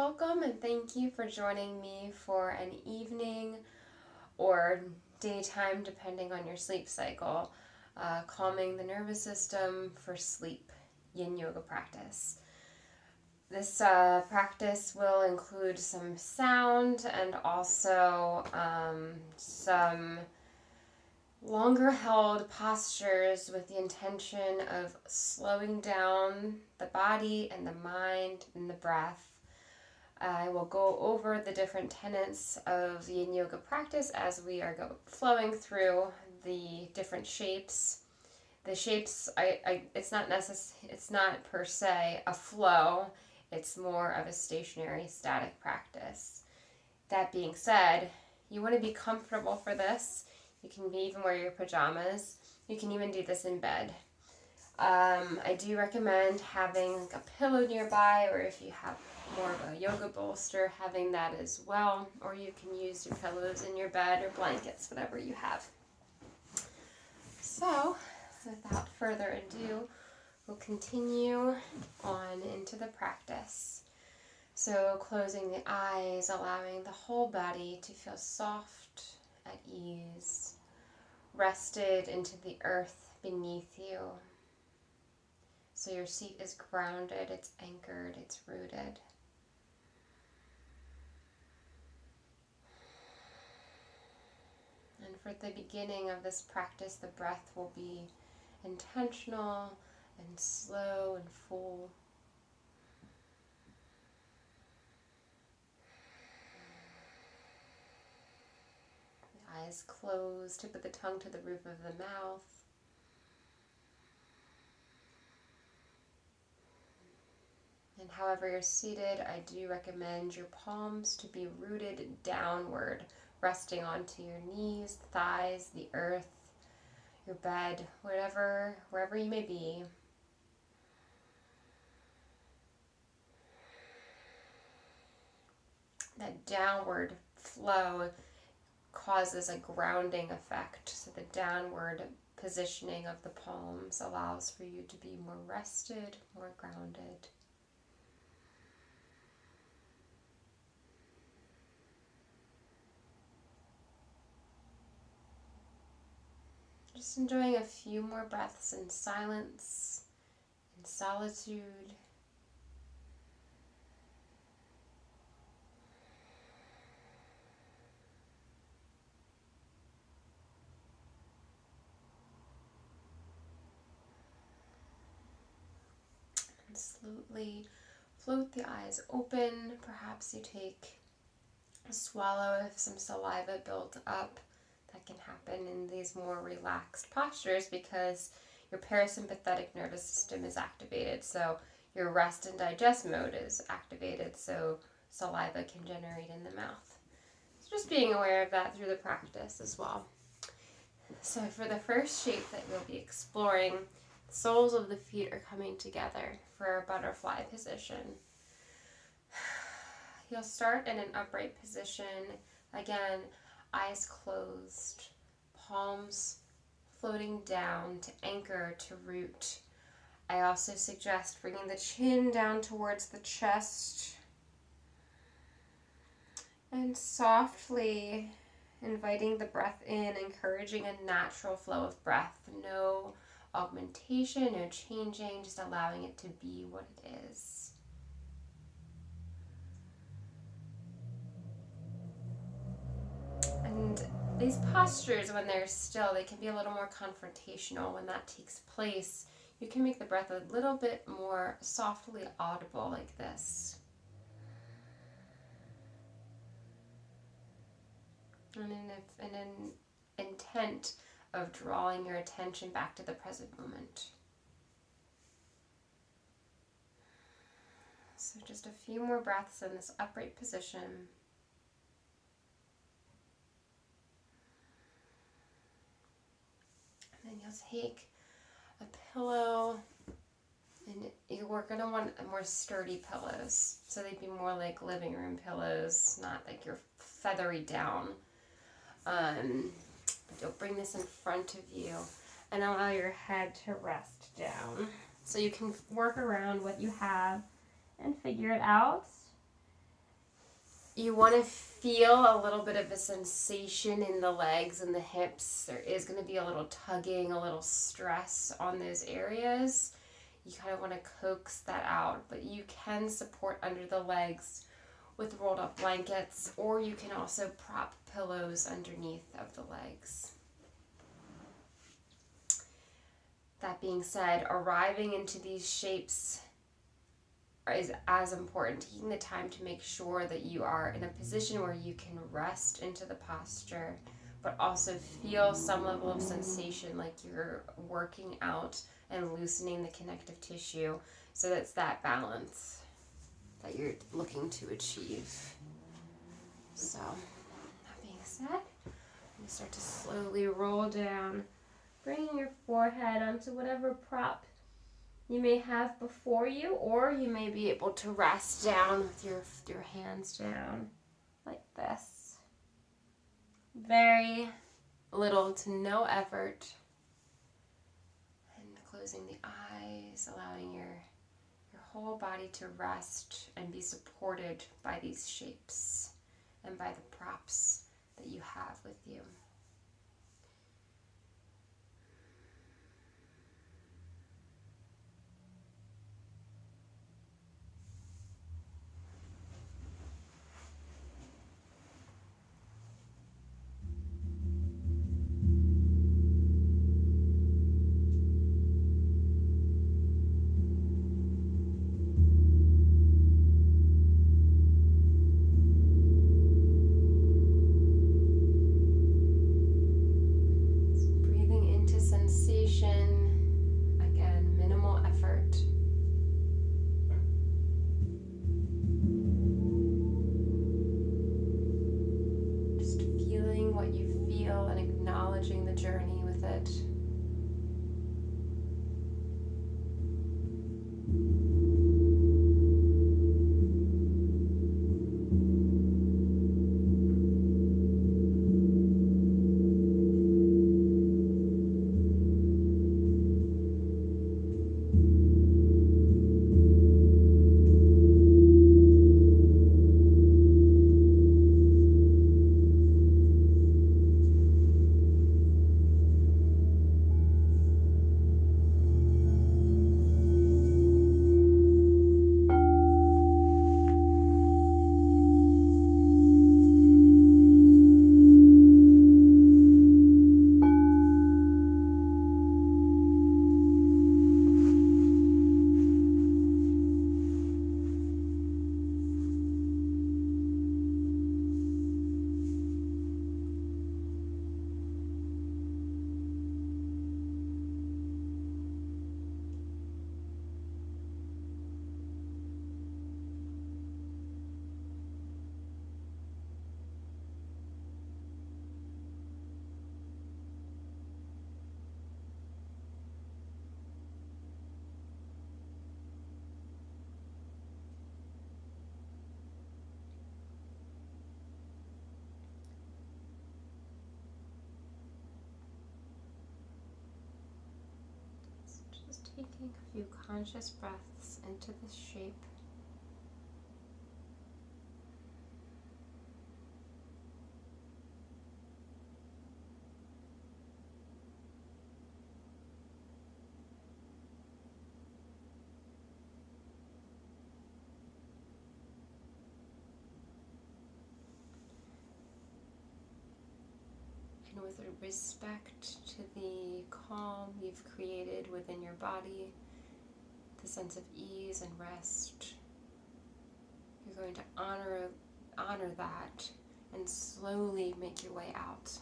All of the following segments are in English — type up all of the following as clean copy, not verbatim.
Welcome and thank you for joining me for an evening or daytime, depending on your sleep cycle, calming the nervous system for sleep yin yoga practice. This practice will include some sound and also some longer held postures with the intention of slowing down the body and the mind and the breath. I will go over the different tenets of the yin yoga practice as we are flowing through the different shapes. The shapes, it's not per se a flow. It's more of a stationary, static practice. That being said, you want to be comfortable for this. You can even wear your pajamas. You can even do this in bed. I do recommend having like a pillow nearby, or if you have more of a yoga bolster, having that as well, or you can use your pillows in your bed or blankets, whatever you have. So, without further ado, we'll continue on into the practice. So, closing the eyes, allowing the whole body to feel soft, at ease, rested into the earth beneath you. So your seat is grounded, it's anchored, it's rooted. And for the beginning of this practice, the breath will be intentional and slow and full. The eyes closed, tip of the tongue to the roof of the mouth. And however you're seated, I do recommend your palms to be rooted downward, resting onto your knees, thighs, the earth, your bed, wherever you may be. That downward flow causes a grounding effect. So the downward positioning of the palms allows for you to be more rested, more grounded. Just enjoying a few more breaths in silence, in solitude. And slowly float the eyes open. Perhaps you take a swallow if some saliva built up. That can happen in these more relaxed postures because your parasympathetic nervous system is activated. So your rest and digest mode is activated, so saliva can generate in the mouth. So just being aware of that through the practice as well. So for the first shape that we'll be exploring, the soles of the feet are coming together for a butterfly position. You'll start in an upright position. Again, eyes closed, palms floating down to anchor, to root. I also suggest bringing the chin down towards the chest and softly inviting the breath in, encouraging a natural flow of breath. No augmentation, no changing, just allowing it to be what it is. And these postures, when they're still, they can be a little more confrontational. When that takes place, you can make the breath a little bit more softly audible, like this. And in an intent of drawing your attention back to the present moment. So just a few more breaths in this upright position. And then you'll take a pillow, and we're going to want more sturdy pillows. So they'd be more like living room pillows, not like your feathery down. But you'll bring this in front of you and allow your head to rest down. So you can work around what you have and figure it out. You want to feel a little bit of a sensation in the legs and the hips. There is going to be a little tugging, a little stress on those areas. You kind of want to coax that out, but you can support under the legs with rolled up blankets, or you can also prop pillows underneath of the legs. That being said, arriving into these shapes is as important. Taking the time to make sure that you are in a position where you can rest into the posture, but also feel some level of sensation like you're working out and loosening the connective tissue. So that's that balance that you're looking to achieve. So, that being said, you start to slowly roll down, bringing your forehead onto whatever prop you may have before you, or you may be able to rest down with your hands down like this. Very little to no effort. And closing the eyes, allowing your whole body to rest and be supported by these shapes and by the props that you have with you. Again, minimal effort. Just feeling what you feel and acknowledging the journey with it. Just taking a few conscious breaths into this shape. And with respect to the calm you've created within your body, the sense of ease and rest, you're going to honor that and slowly make your way out.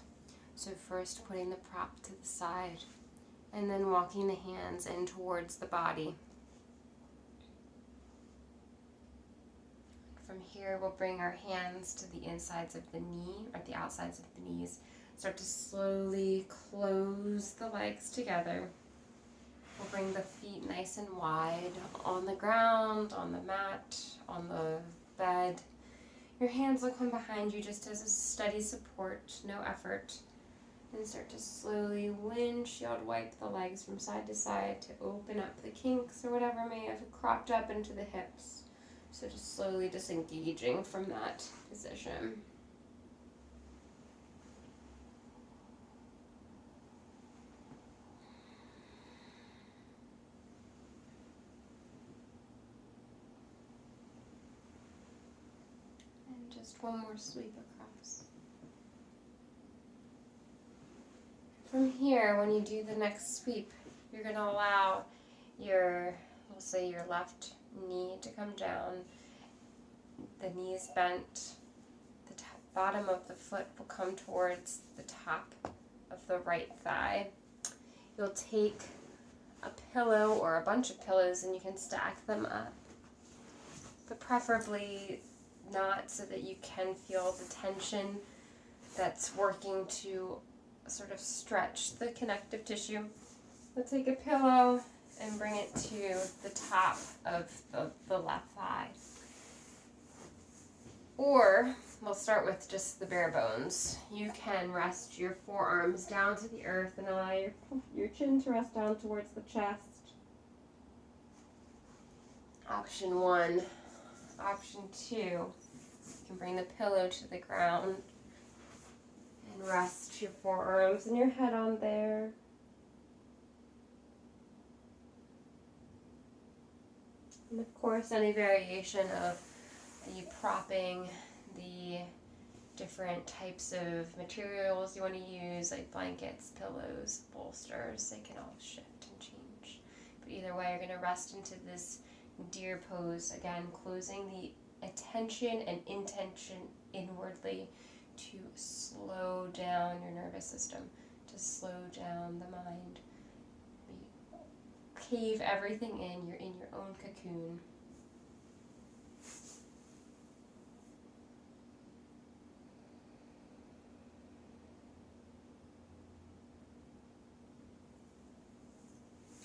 So first putting the prop to the side and then walking the hands in towards the body. From here, we'll bring our hands to the insides of the knee, or the outsides of the knees. Start to slowly close the legs together. We'll bring the feet nice and wide on the ground, on the mat, on the bed. Your hands will come behind you just as a steady support, no effort. And start to slowly windshield wipe the legs from side to side to open up the kinks or whatever may have cropped up into the hips. So just slowly disengaging from that position. And just one more sweep across. From here, when you do the next sweep, you're going to allow we'll say your left knee to come down. The knee is bent. The bottom of the foot will come towards the top of the right thigh. You'll take a pillow or a bunch of pillows and you can stack them up, but preferably not, so that you can feel the tension that's working to sort of stretch the connective tissue. We'll take a pillow and bring it to the top of the left thigh. Or we'll start with just the bare bones. You can rest your forearms down to the earth and allow your chin to rest down towards the chest. Option 1. Option 2, you can bring the pillow to the ground and rest your forearms and your head on there. And of course, any variation of the propping, the different types of materials you want to use, like blankets, pillows, bolsters, they can all shift and change. But either way, you're going to rest into this deer pose, again, closing the attention and intention inwardly to slow down your nervous system, to slow down the mind. Cave everything in. You're in your own cocoon.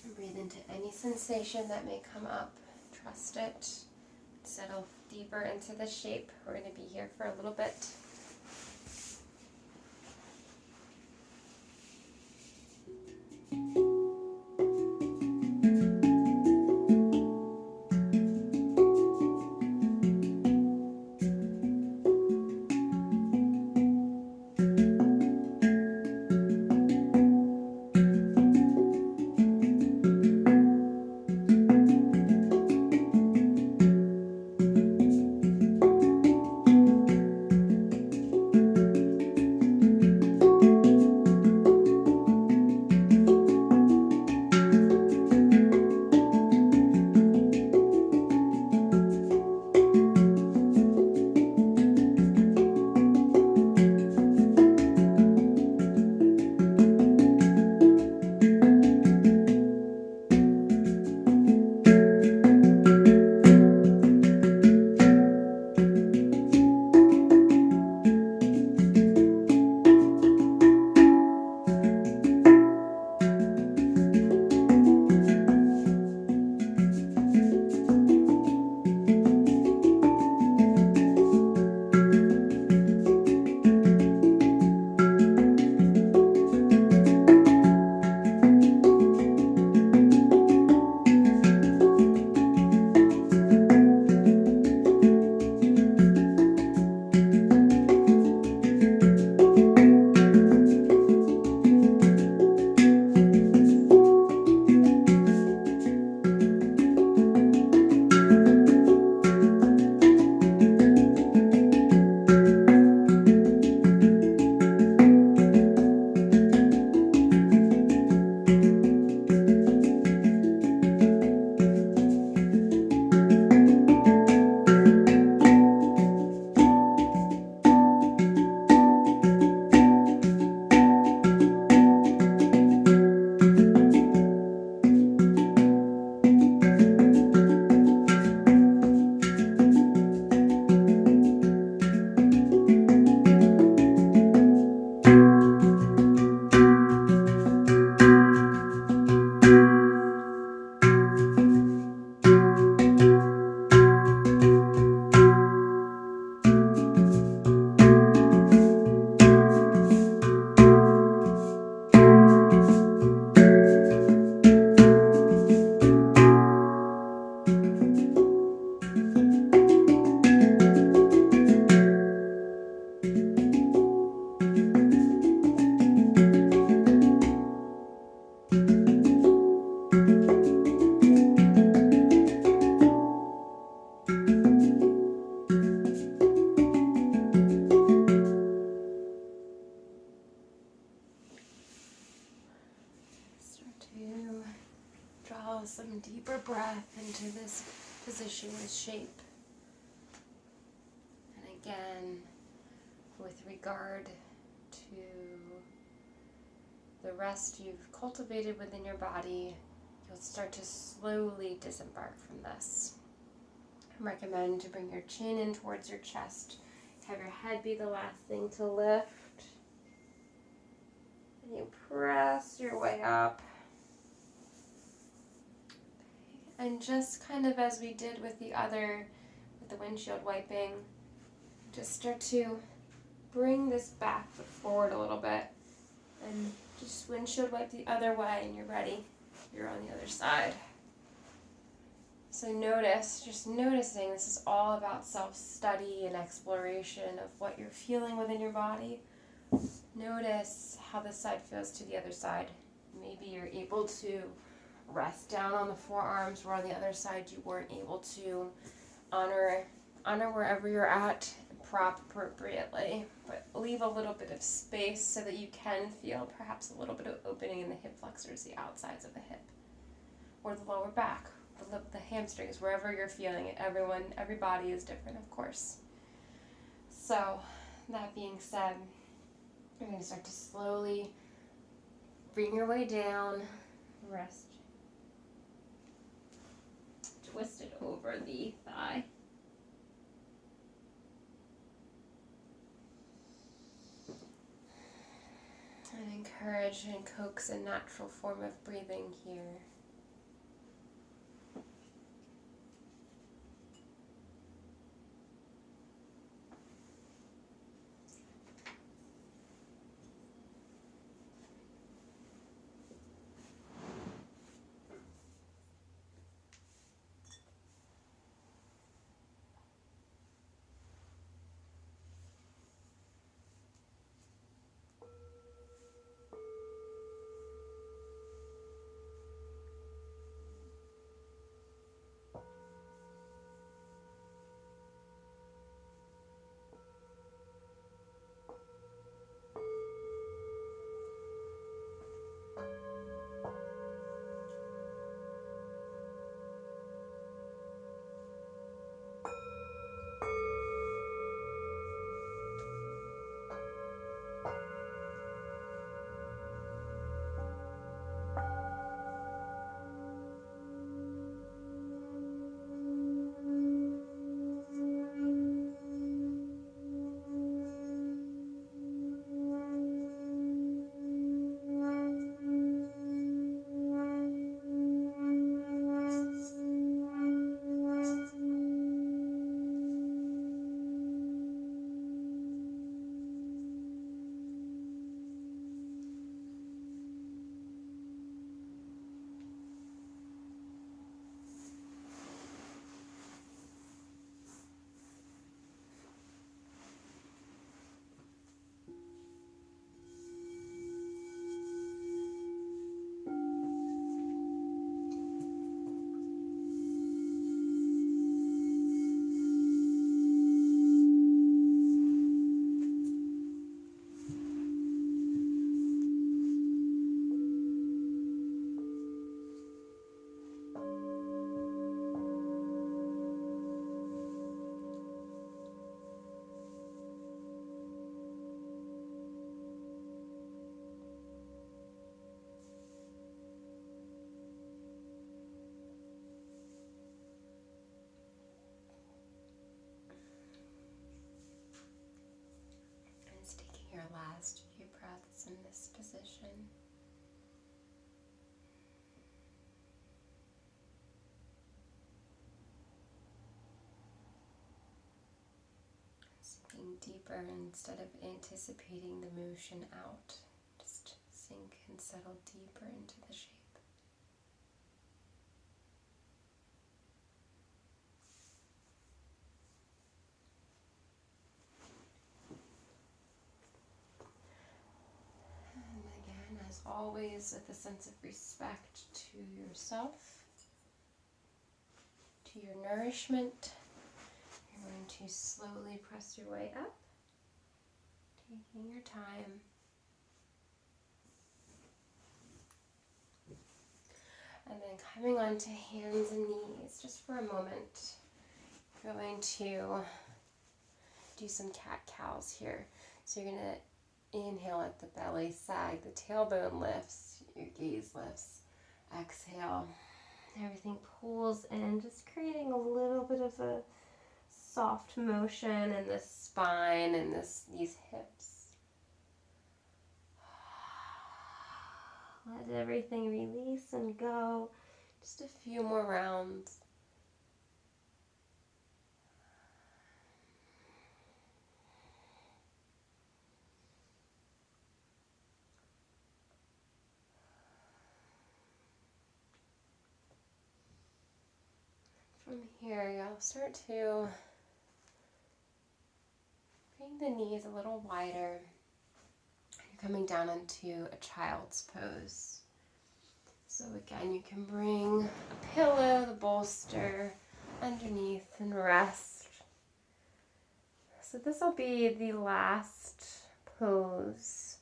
And breathe into any sensation that may come up. Trust it. Settle deeper into the shape. We're going to be here for a little bit. into this position, this shape. And again, with regard to the rest you've cultivated within your body, you'll start to slowly disembark from this. I recommend to bring your chin in towards your chest. Have your head be the last thing to lift. And you press your way up. And just kind of as we did with the windshield wiping, just start to bring this back foot forward a little bit. And just windshield wipe the other way and you're ready. You're on the other side. So just noticing this is all about self-study and exploration of what you're feeling within your body. Notice how this side feels to the other side. Maybe you're able to rest down on the forearms where on the other side you weren't able to. Honor wherever you're at, prop appropriately, but leave a little bit of space so that you can feel perhaps a little bit of opening in the hip flexors, the outsides of the hip, or the lower back, the hamstrings, wherever you're feeling it. Every body is different, of course. So, that being said, you're going to start to slowly bring your way down, rest, twist it over the thigh. And encourage and coax a natural form of breathing here. Your last few breaths in this position. Sinking deeper instead of anticipating the motion out. Just sink and settle deeper into the shape. As always, with a sense of respect to yourself, to your nourishment, you're going to slowly press your way up, taking your time. And then coming onto hands and knees just for a moment. Going to do some cat-cows here. So you're going to inhale at the belly, sag, the tailbone lifts, your gaze lifts. Exhale. Everything pulls in, just creating a little bit of a soft motion in the spine and these hips. Let everything release and go. Just a few more rounds. From here, you'll start to bring the knees a little wider. You're coming down into a child's pose. So again, you can bring a pillow, the bolster underneath and rest. So this will be the last pose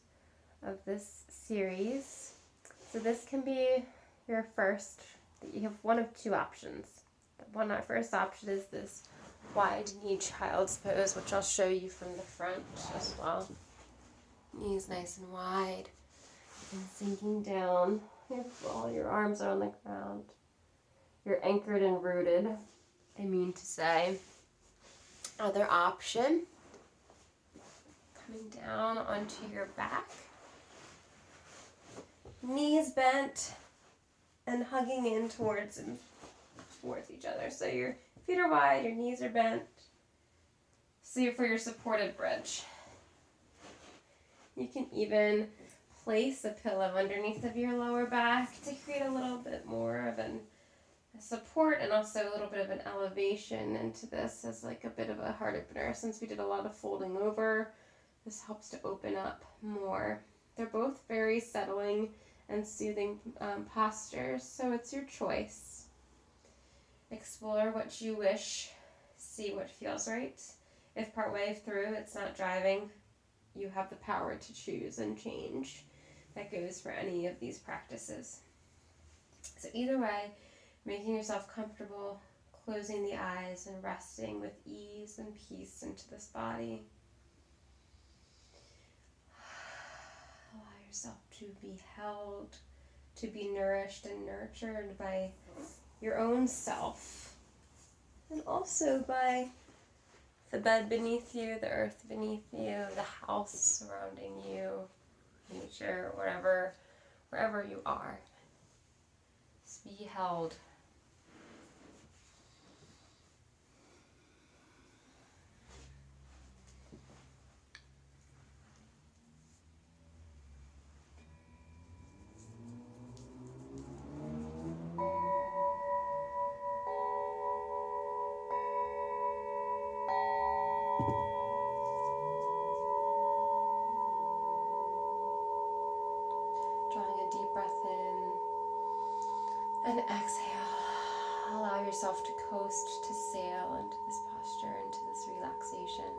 of this series. So this can be your first. You have one of two options. Our first option is this wide knee child's pose, which I'll show you from the front as well. Knees nice and wide and sinking down. All your arms are on the ground. You're anchored and rooted, I mean to say. Other option, coming down onto your back. Knees bent and hugging in towards each other. So your feet are wide, your knees are bent. So you're for your supported bridge. You can even place a pillow underneath of your lower back to create a little bit more of a support and also a little bit of an elevation into this as like a bit of a heart opener. Since we did a lot of folding over, this helps to open up more. They're both very settling and soothing postures, so it's your choice. Explore what you wish, see what feels right. If partway through it's not driving, you have the power to choose and change. That goes for any of these practices. So either way, making yourself comfortable, closing the eyes and resting with ease and peace into this body. Allow yourself to be held, to be nourished and nurtured by your own self, and also by the bed beneath you, the earth beneath you, the house surrounding you, nature, wherever you are. Just be held. Drawing a deep breath in and exhale. Allow yourself to coast, to sail into this posture, into this relaxation.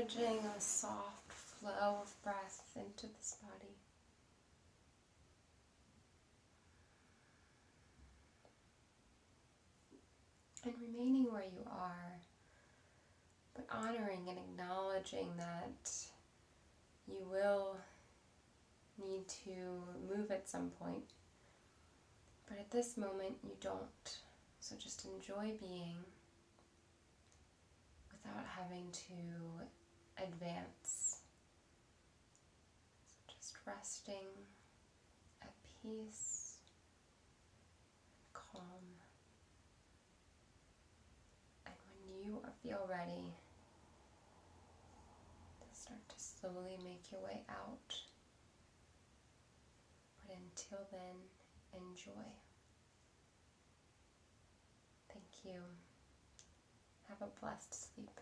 encouraging a soft flow of breath into this body. And remaining where you are, but honoring and acknowledging that you will need to move at some point. But at this moment, you don't. So just enjoy being without having to advance. So just resting at peace, calm. And when you feel ready, to start to slowly make your way out. But until then, enjoy. Thank you. Have a blessed sleep.